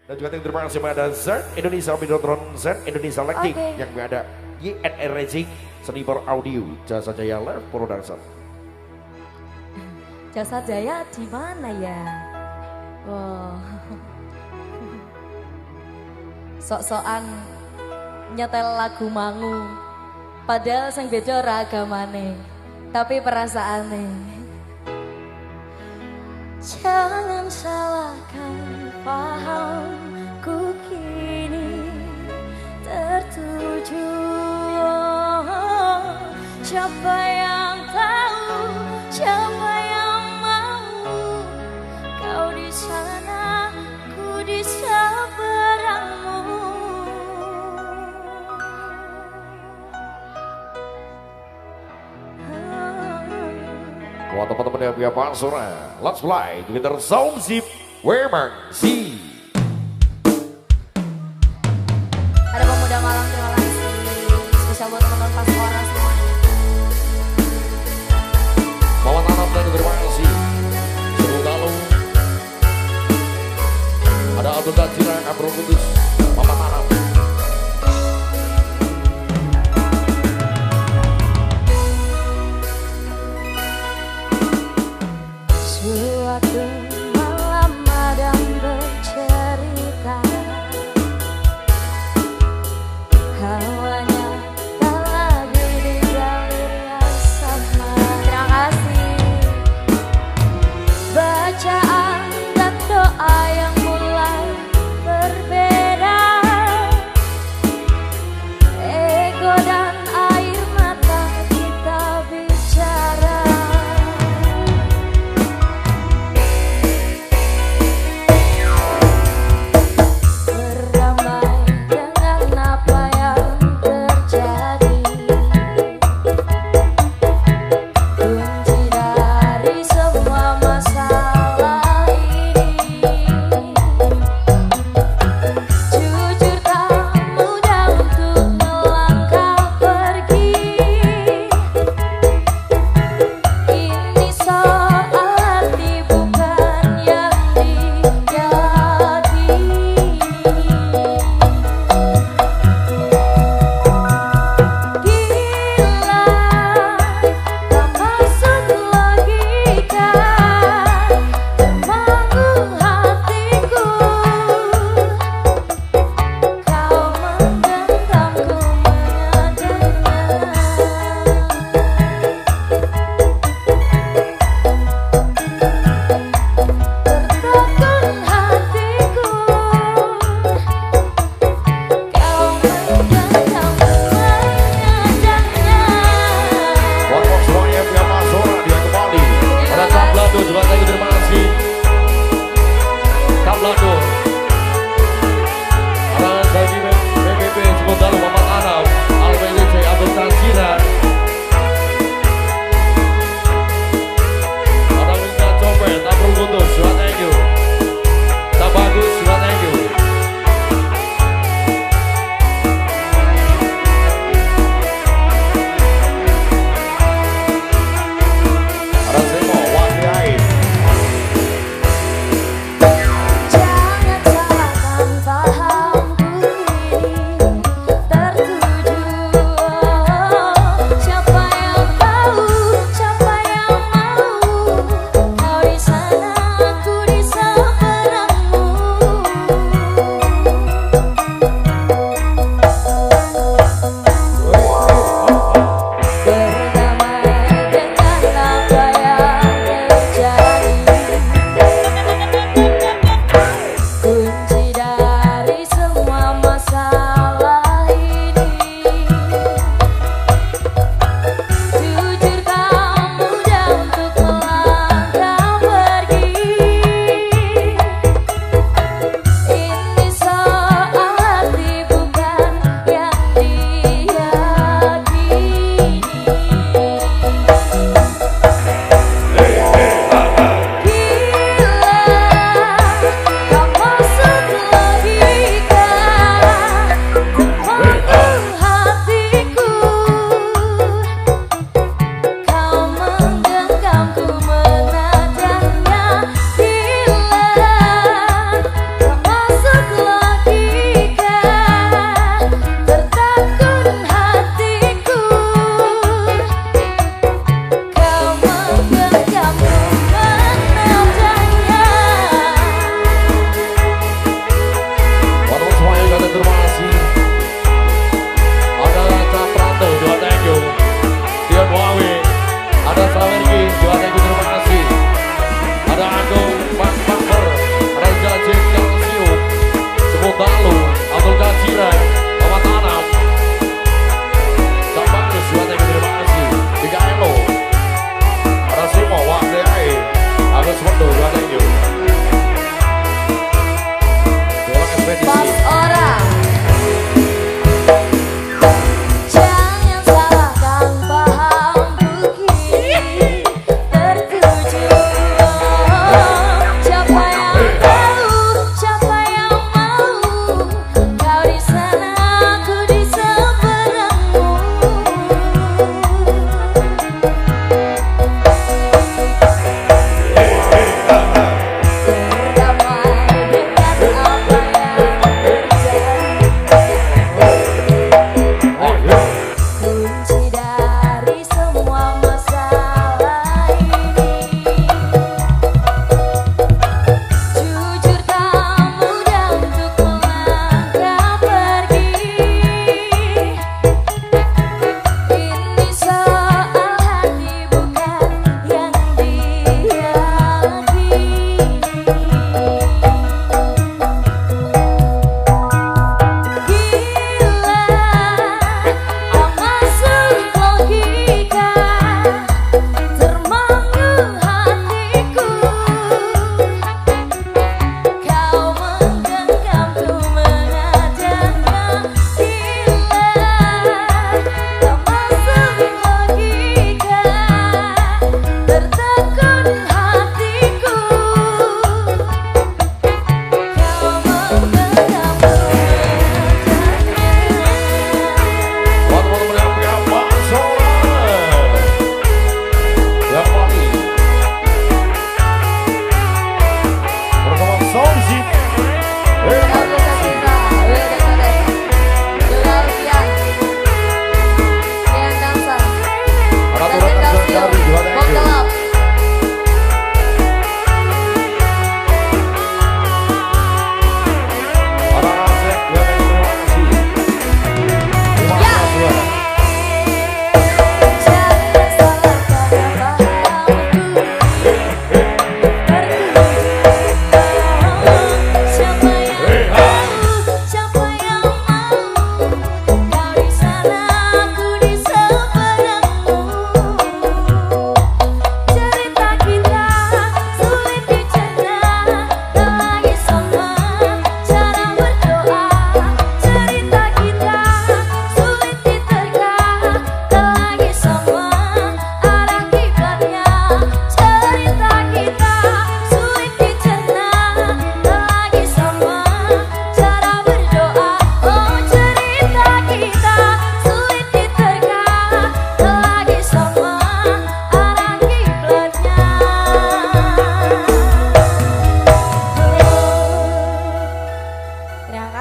Dan juga terima kasih kepada Z Indonesia Videotron, Z Indonesia Lighting yang ada YNR Racing, Sniper Audio, Jasa Jaya Live Production. Jasa Jaya di mana ya? Wow. Sok-sokan nyetel lagu Mangu. Padahal sing beda ragamane, tapi perasaane. Jangan salahkan pahamku kini tertuju. Siapa yang tahu, siapa yang mau, kau di sana, ku di seberangmu. Buat teman-teman yang punya Sore, let's fly together Sound Zip Weimar Z. Ada pemuda malam, terima kasih. Spesial buat teman-teman Pasora semuanya. Bawa tanam dan terima kasih. Seru Galuh. Ada Abdul Tajira, Abdul Kudus, Mama Tanam. Suatu malam madang bercerita, hawanya tak lagi digalir sama. Terima kasih. Bacaan dan doa yang mulai berbeda,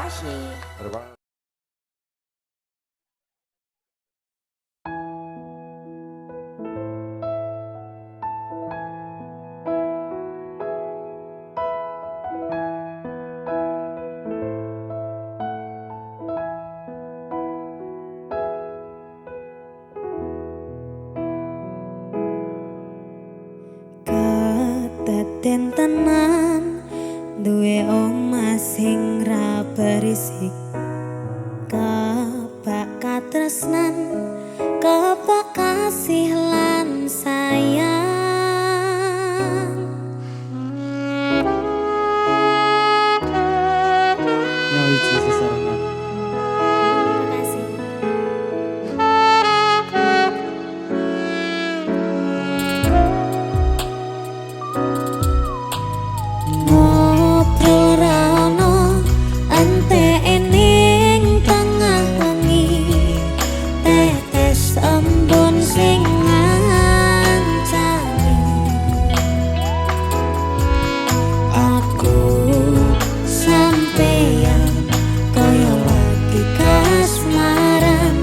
kasih. Terima kasih. Kedaden tenan duwe omah sing ra berisik, kebak katresnan, kebak kasih lan sayang. Nyawiji sesarengan. Terima kasih. Ngobrol ra ono entek ning tengah wengi, tetes embun sing ngancani. Aku sampeyan kaya lagi kasmaran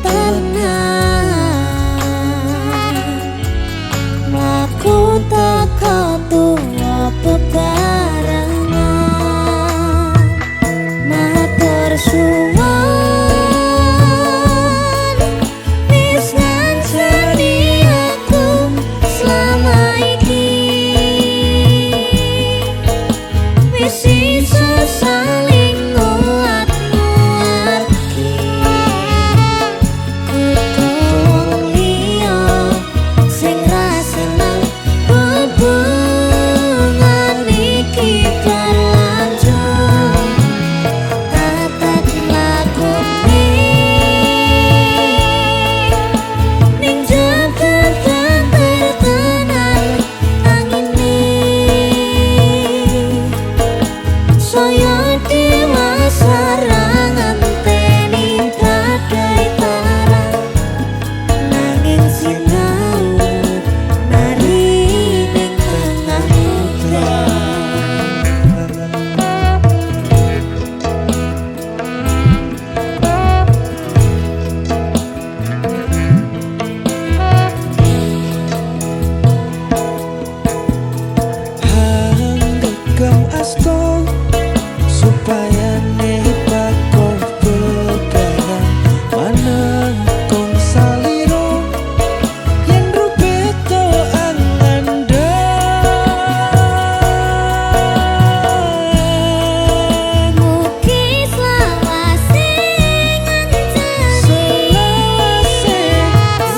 tenan, mlaku teko tuwa bebarengan, matur suwun wis ngancani aku selama iki, wis iso saling nguat-nguatke. Kudu liya sing ra seneng hubungan iki berlanjut, tetep lakune ning jembatan tenan angine. Saya dewasa ra ngenteni badai tarang, nanging sinau nari ning tengah Hanggegam asto supaya nebat kau begaran manang kong saliro yen rubeto angandang. mugi selawase ngancani, Selawase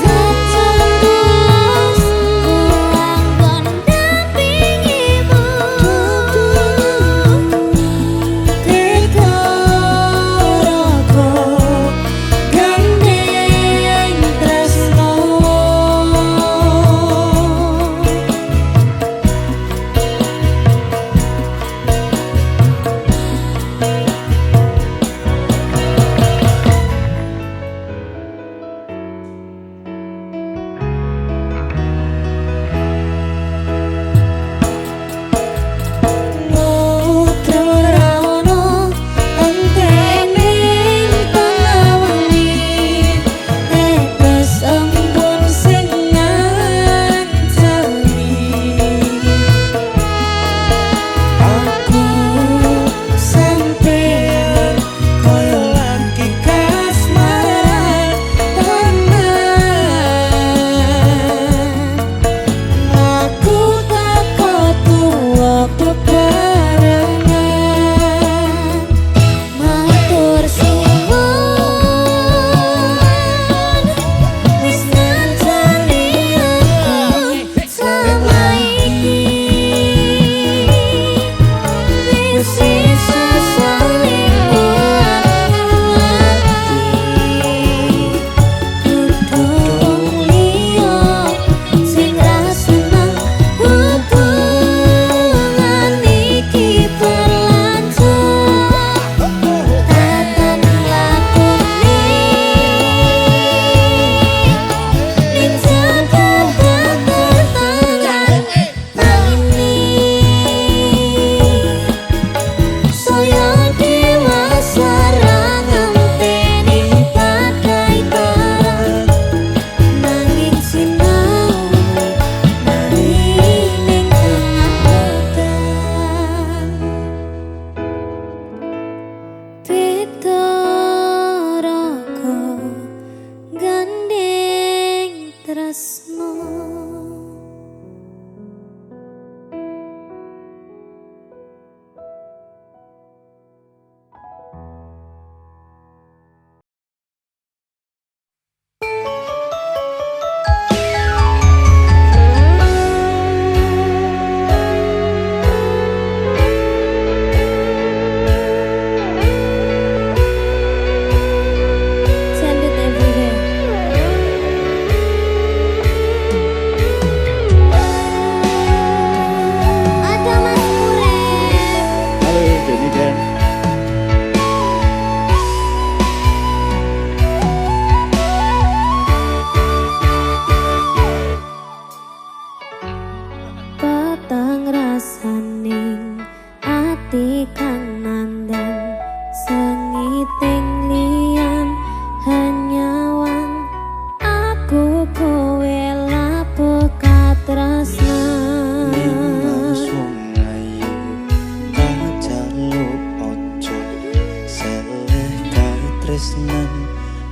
setulus kuanggon dampingimu. tresnan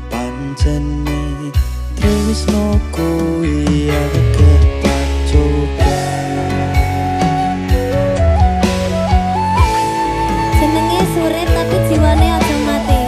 pancene tresno kuwi akeh pacoban. Jenenge surit tapi jiwane aja mati.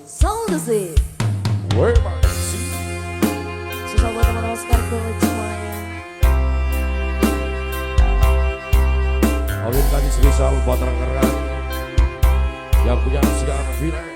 Soul the Sweet. Where my see? Susah buat teman-teman Scargo semuanya. Kawin kali spesial buat rekan-rekan yang punya segar final.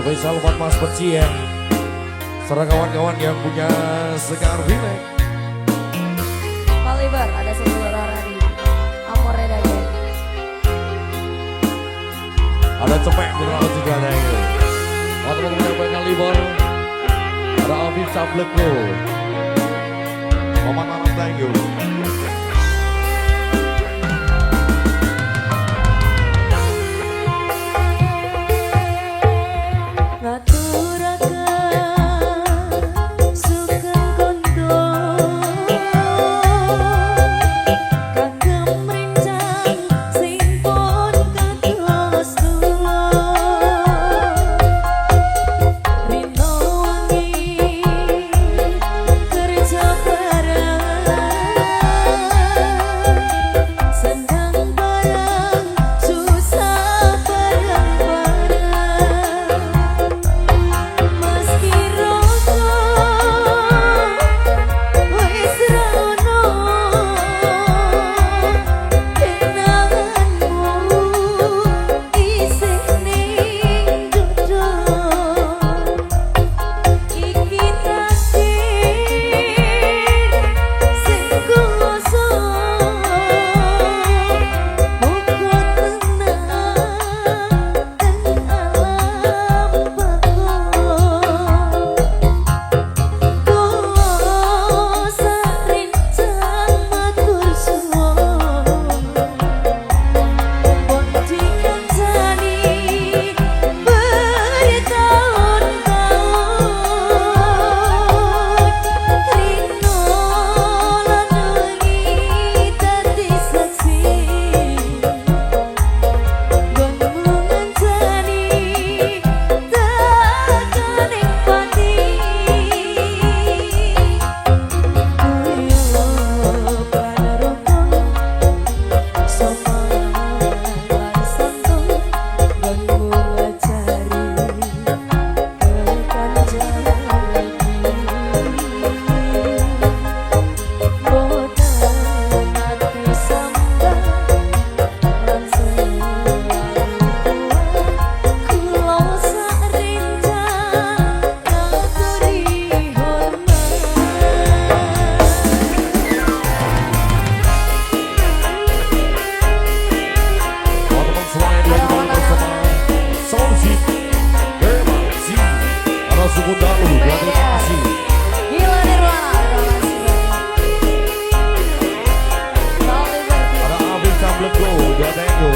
Spesial buat Mas Pecien serta kawan-kawan yang punya segar Vinek. Kaliber ada satu orang di Amore Dagen. Ada Cepek beberapa juga ada yang teman-teman yang banyak Kaliber. Ada Afif Sableko. Maman Anam, thank you. Kerja bareng suku Dalu, terima kasih. Gila Nirwana, terima kasih banyak. Ada Afif Samblego, dua thank you.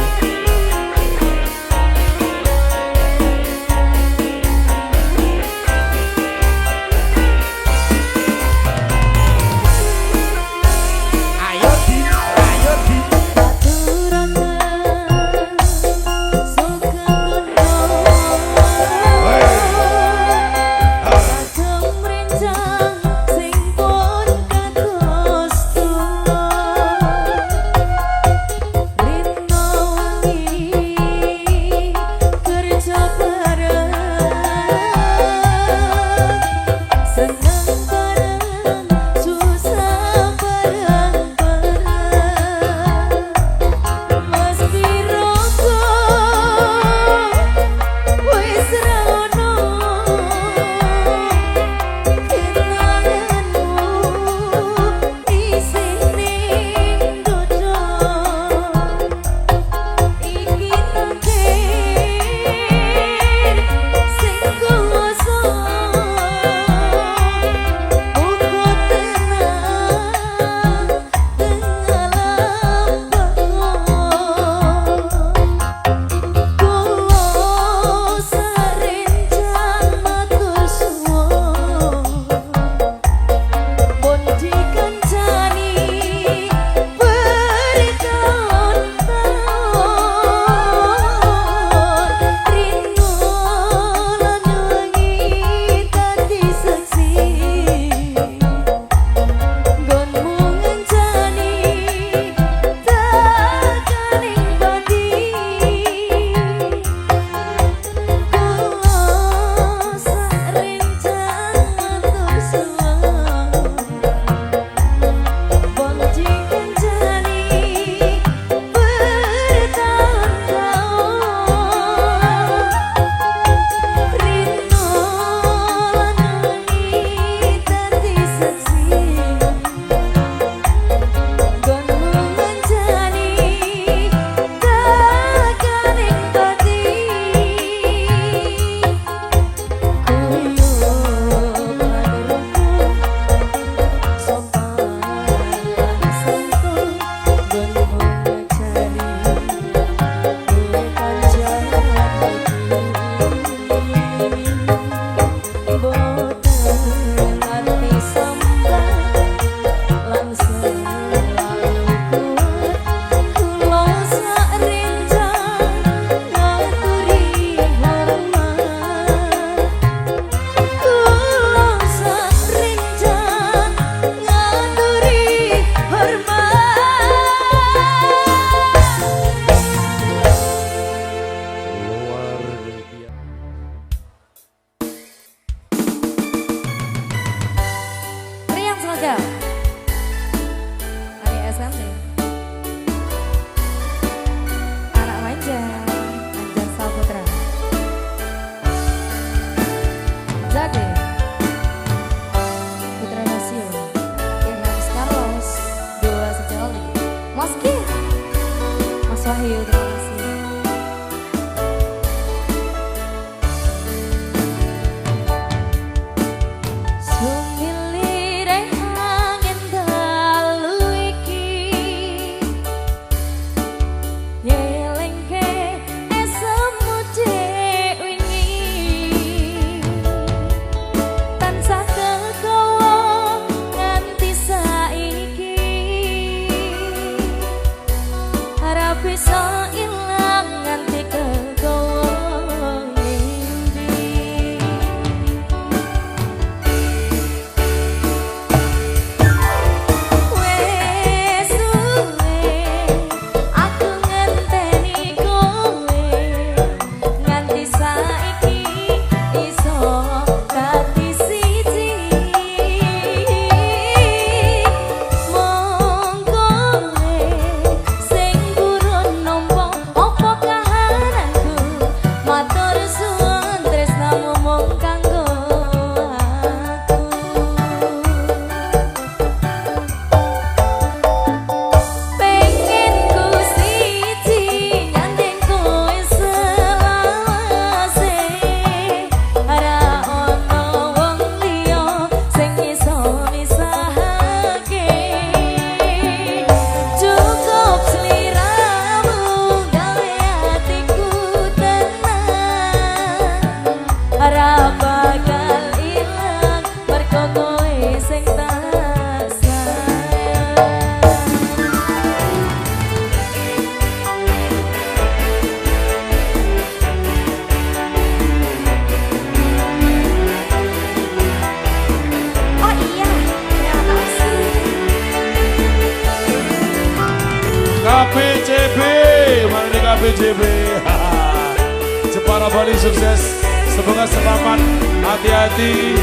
kembali sukses. Semoga selamat, hati-hati.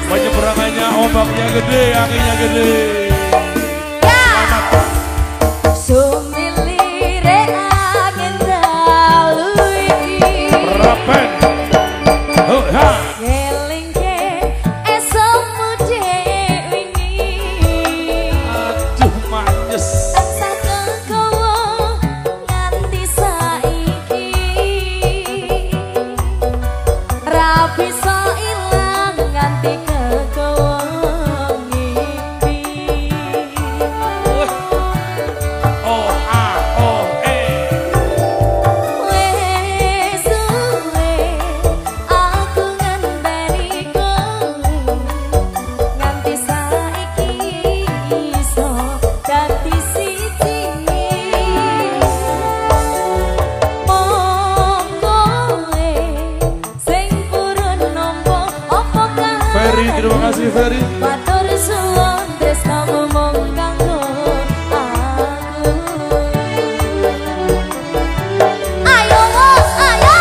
Penyeberangannya ombaknya gede, anginnya gede. Selamat. Sumilire angin dalu iki. Rapen. Ha. Ngelingke esokmu wingi. Aduh manis. Tansah kekowo nganti saiki. Ra bisa ilang nganti kekowo ngimpi. Oh ah oh Wes suwe aku ngenteni kowe nganti saiki iso dadi siji. Mong kowe sing purun nampa apa kae. Ferry, terima kasih Ferry. Matur suwun tresnamu mung kanggo aku. Ayo ayo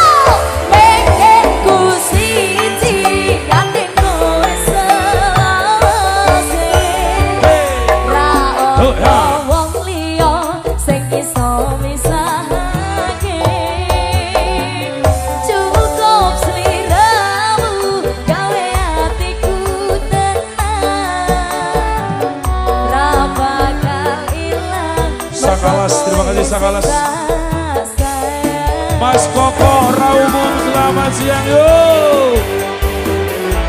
pengenku siji kanthi kowe selawase. Ra ono wong liya sing iso misahake. Cukup sliramu gawe atiku tenang. Ra bakal ilang. Sakalas, terima kasih Sakalas. Sayang. Mas Koko Raumum, selamat siang yuk.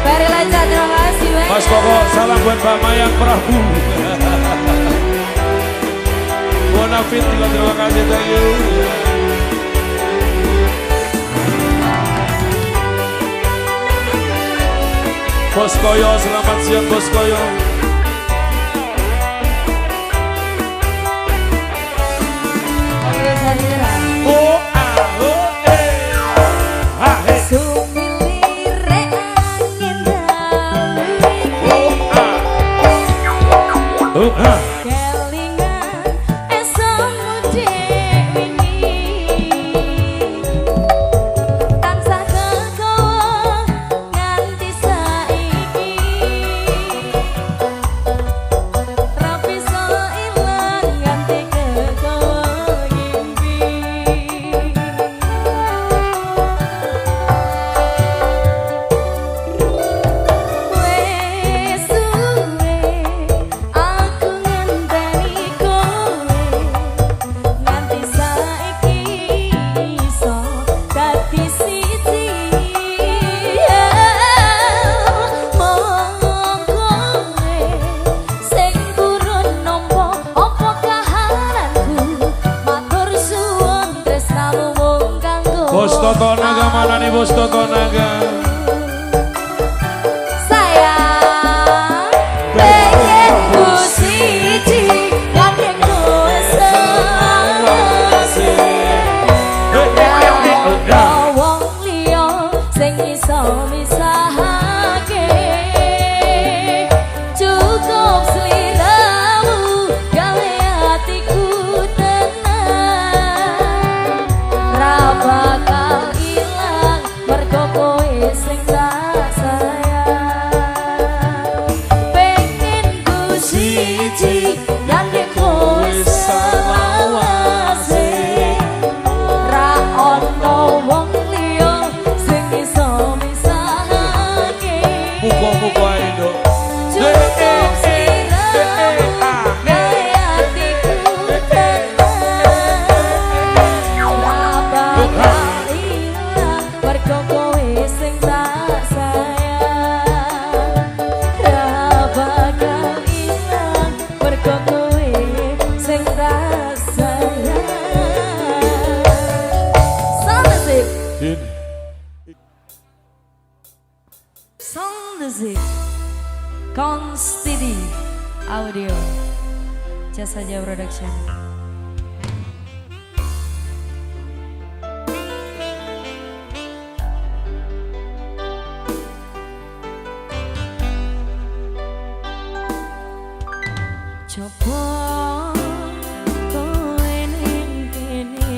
Ferry Lanca, terima kasih banyak. Mas Koko, salam buat Mbak Mayang Prabu. Bonafit juga terima kasih, thank you. Bos Koyo, selamat siang Bos Koyo. Oh ah oh ah hey. Sumilire angin dalu iki. Oh ah Kelingan esokmu wingi. Tansah kekowo nganti saiki. Ra bisa ilang nganti kekowo ngimpi. Wes suwe aku ngenteni kowe nganti saiki iso dadi siji. Mong kowe sing purun nampa apa kahananku. Matur suwun tresnamu mung kanggo Bos Toto Naga mana nih Bos Toto Naga? sayang. Pengenku siji nganti kowe selawase. Ra wong liya sing iso misahake. Cukup sliramu gawe atiku tenang. Ra bakal ilang mergo kowe sing tak sayang. Pengenku siji nganti kowe selawase. Ra ono wong liya sing iso misahake. Muka-muka Indo. Cukup sliramu gawe atiku tenang. Ra bakal ilang mergo kowe sing tak sayang. Ra bakal ilang mergo kowe sing tak sayang. Sondezik, Sondezik, Konstidi Audio, Jasa Jaya Production. Coba kowe ning kene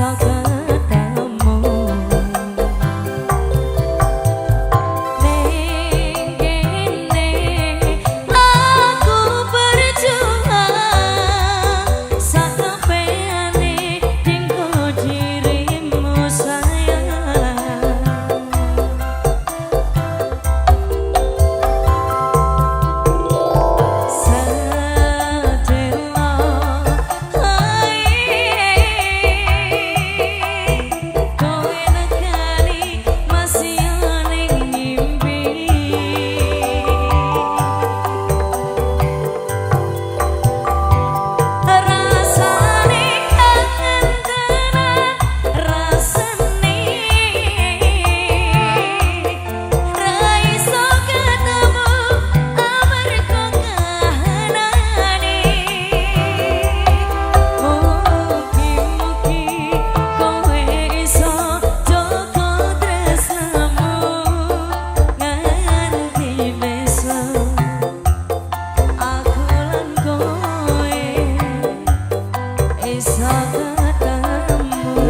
iso ketemu ning kene aku berjuang sakabehane dinggo dirimu sayang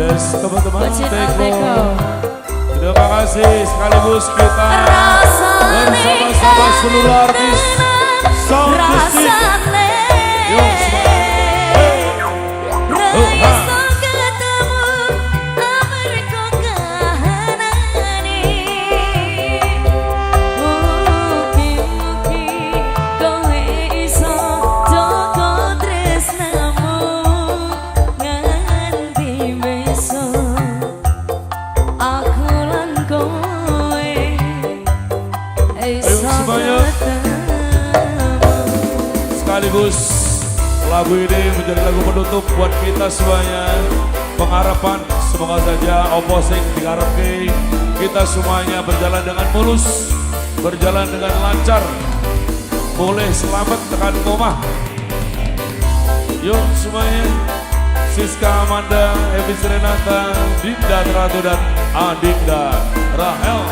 Yes, teman-teman Teko. Terima kasih sekaligus kita bersama-sama seluruh artis Sound System. Yuk, sekaligus lagu ini menjadi lagu penutup buat kita semuanya. Pengharapan semoga saja opo sing diharapke kita semuanya berjalan dengan mulus, berjalan dengan lancar, boleh selamat tekan omah. Yuk semuanya, Siska Amanda, Evi Renata, Dinda Ratu dan Adinda Rahel.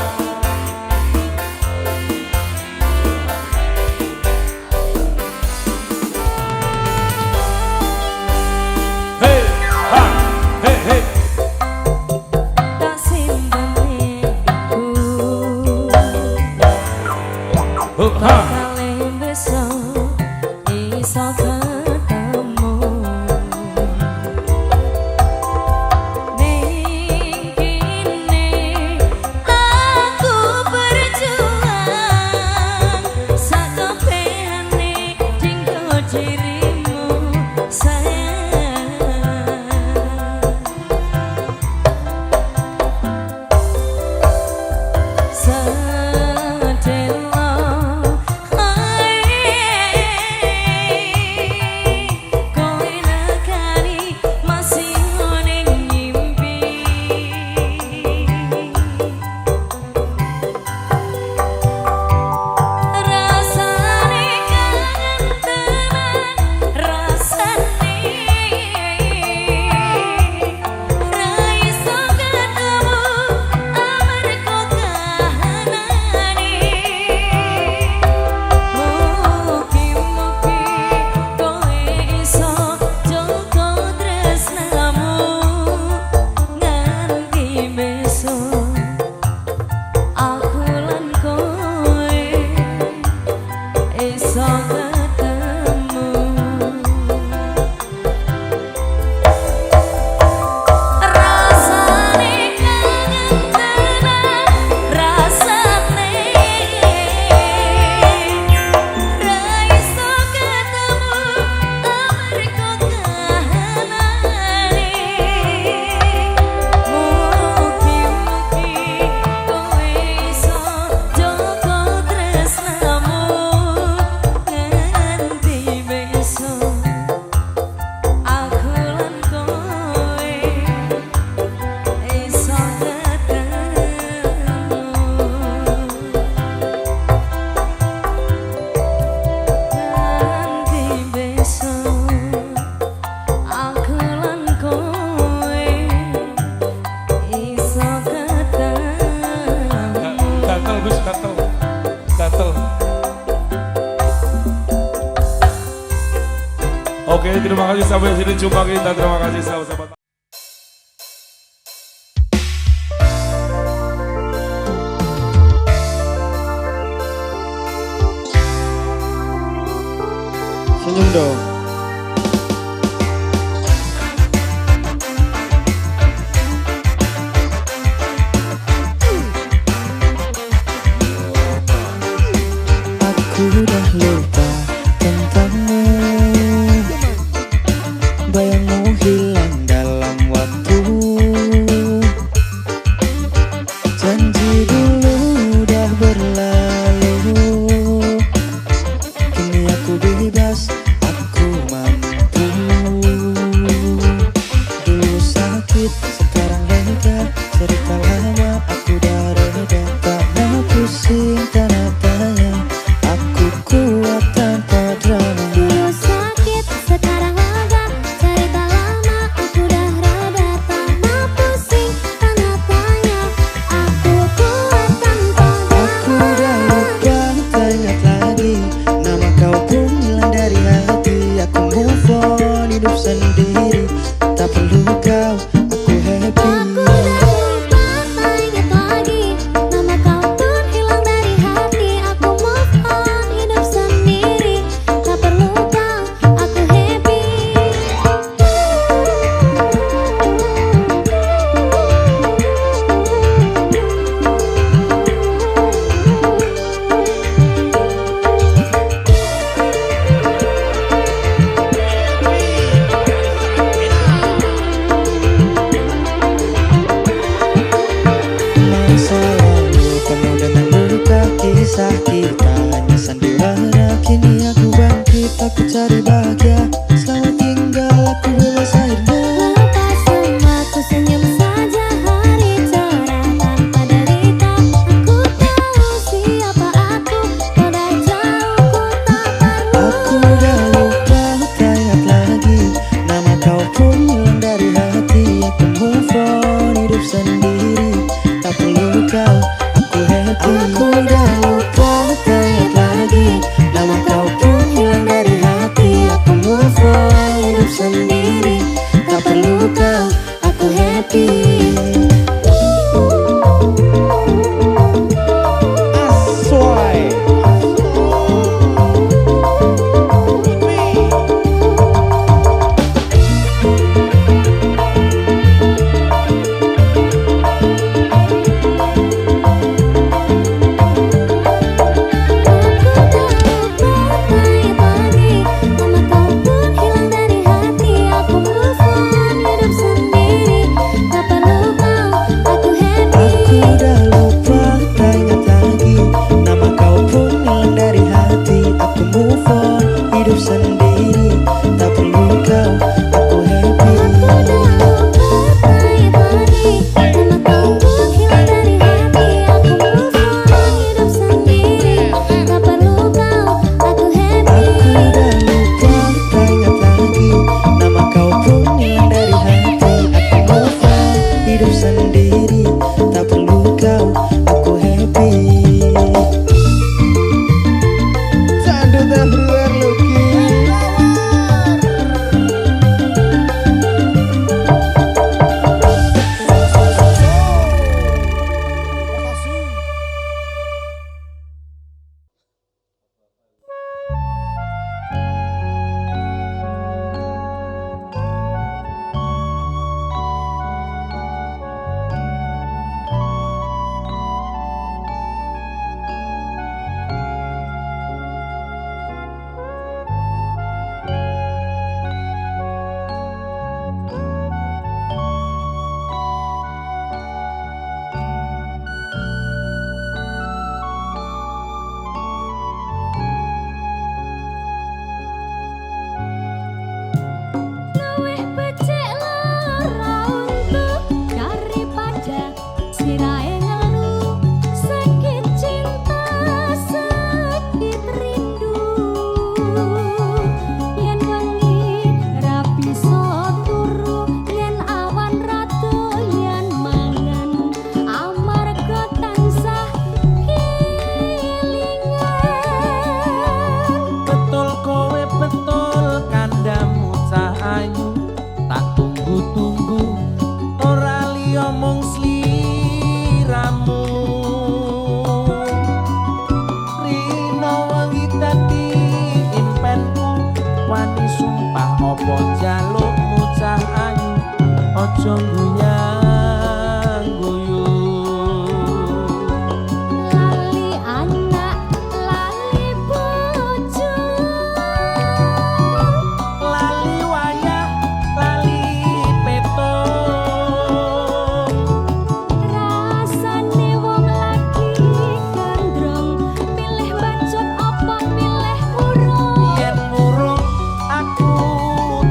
Bakal besok iso ketemu ning kene aku berjuang sakabehane dinggo dirimu sayang Oke, terima kasih sampai sini jumpa kita. Terima kasih sahabat-sahabat. dong. Aku udah lupa tentangmu, bayangmu hilang dalam waktu. Janji dulu udah berlalu, kini aku bebas, aku mampu. Dulu sakit, sekarang lega, cerita lama aku udah reda. Tak mau pusing tanah tanya, aku kuat tanpa drama. Dulu sakit, sekarang lega, cerita lama aku udah reda. Tak mau pusing, tanda tanya, aku kuat tanpa Aku udah lupa, tak ingat lagi, nama kau pun hilang dari hati. Aku move on, hidup sendiri, tak perlu kau, aku happy. Aku udah lupa, tak ingat lagi, nama kau pun hilang dari hati. Aku move on, hidup sendiri, tak perlu kau, aku happy. Masa lalu penuh dengan luka, kisah kita hanya sandiwara. Kini aku bangkit, aku cari bahagia. Selamat tinggal, aku bebas akhirnya. Lepas semua ku senyum saja, hari cerah tanpa derita. Aku tahu siapa aku, kau dah jauh ku tak perlu. Aku udah lupa, tak ingat lagi, nama kau pun hilang dari hati. Aku move on, hidup sendiri, tak perlu kau, aku happy. Aku udah lupa, tak ingat lagi, nama kau pun hilang dari hati. Aku move on, hidup sendiri, tak perlu kau, aku happy. Aswai. Aku udah lupa, tak ingat lagi, nama kau pun hilang dari hati. Aku move on, hidup sendiri, tak perlu kau, aku happy. Aku udah lupa, tak ingat lagi, nama kau pun hilang dari hati. Aku move on, hidup sendiri, tak perlu kau, aku happy. Aku udah lupa, tak ingat lagi, nama kau pun hilang dari hati. Aku move on, hidup sendiri, tak perlu kau, aku happy. Sandut everywhere looking. ojo guyang guyung. Lali anak, lali bojo, Lali wayah, lali petung. rasane wong lagi gandrong, pilih bacot apa pilih urung. Yen murung aku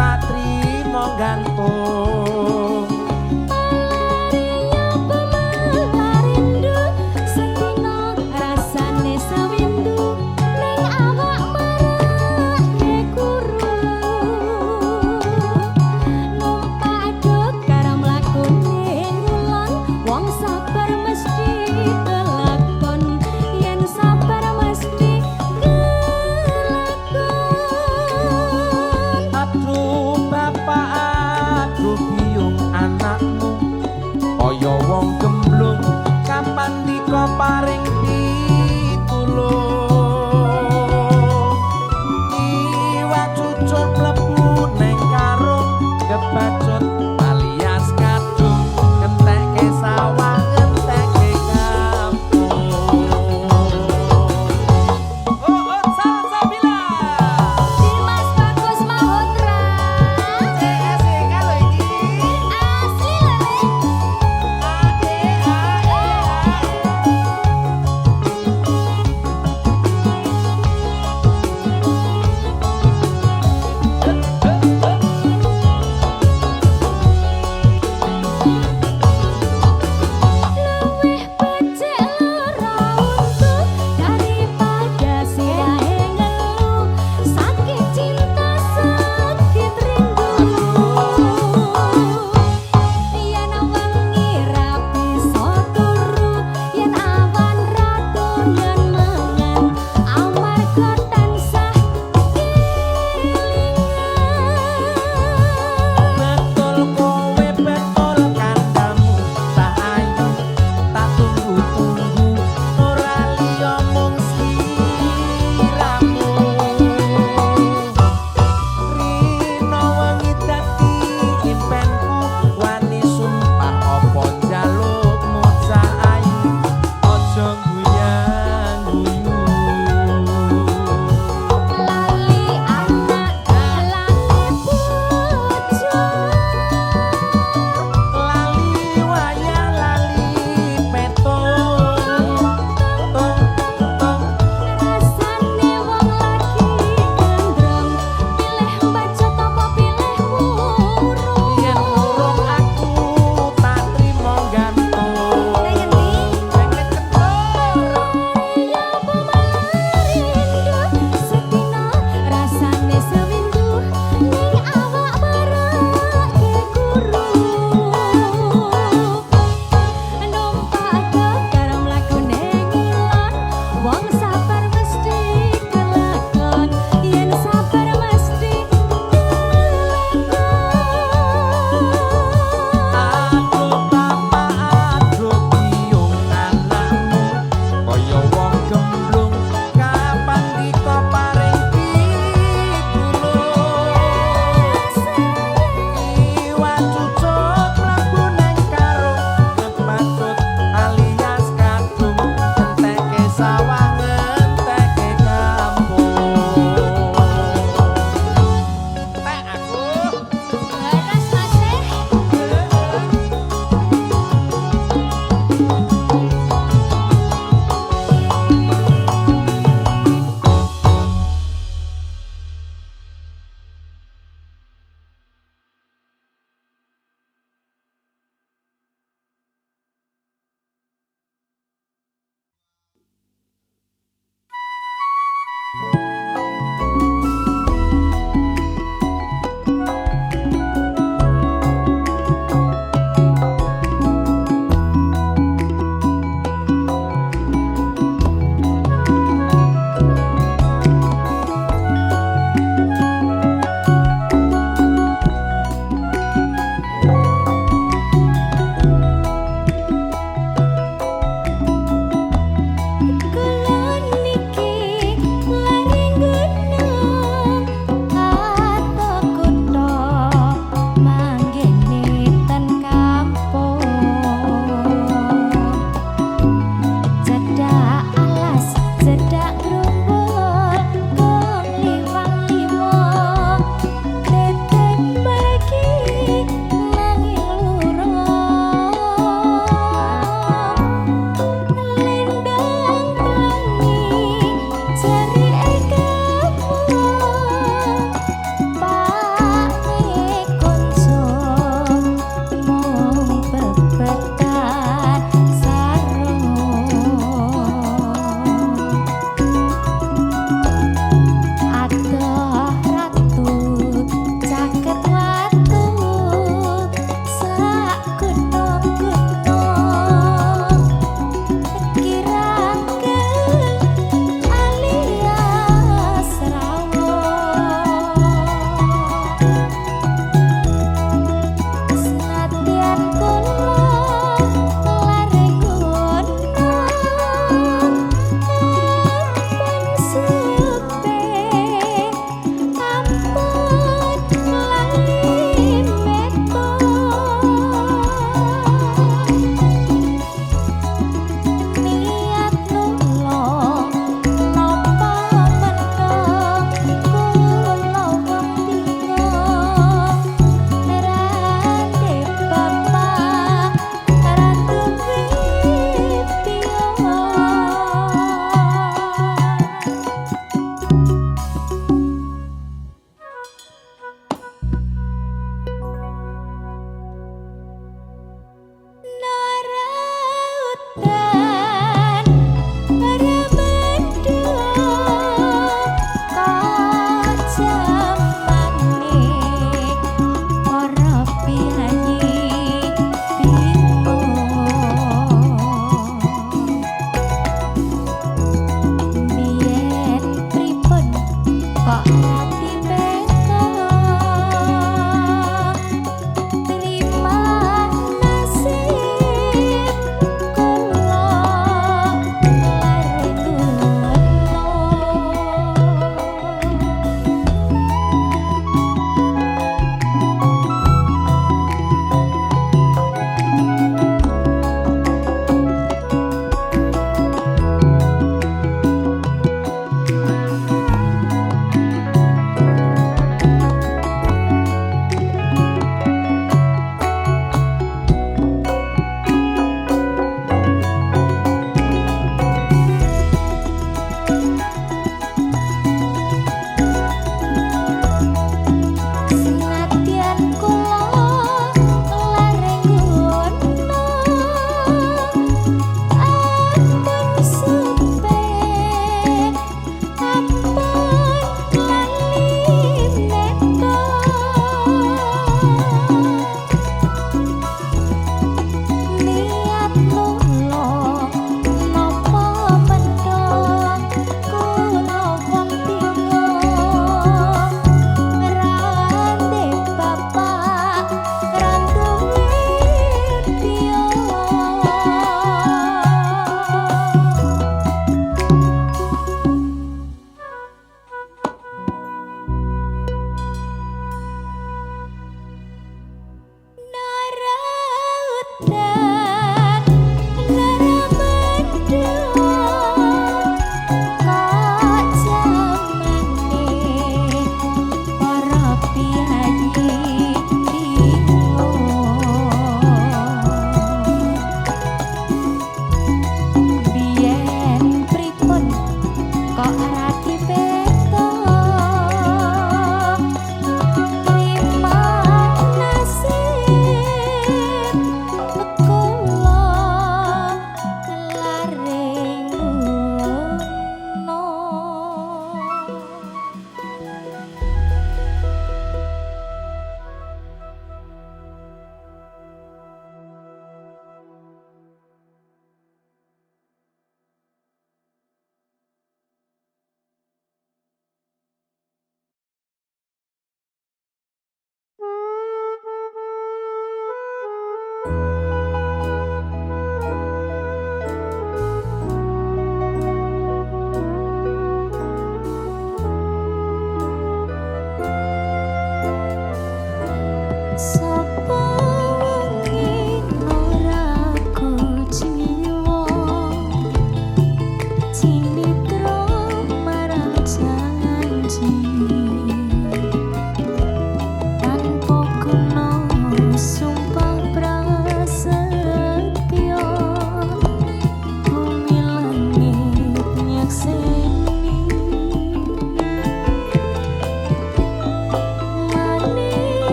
tak trimo gantung. Palariya pemalarindu, setino rasane sawindu, ning awak marake kuru. Numpak aduk karo mlakune ngulon, wong sabar mesti kelakon, yen sabar mesti kelakon. Aduh bapak, aduh biung anakmu, kaya wong gemblung, kapan diko paring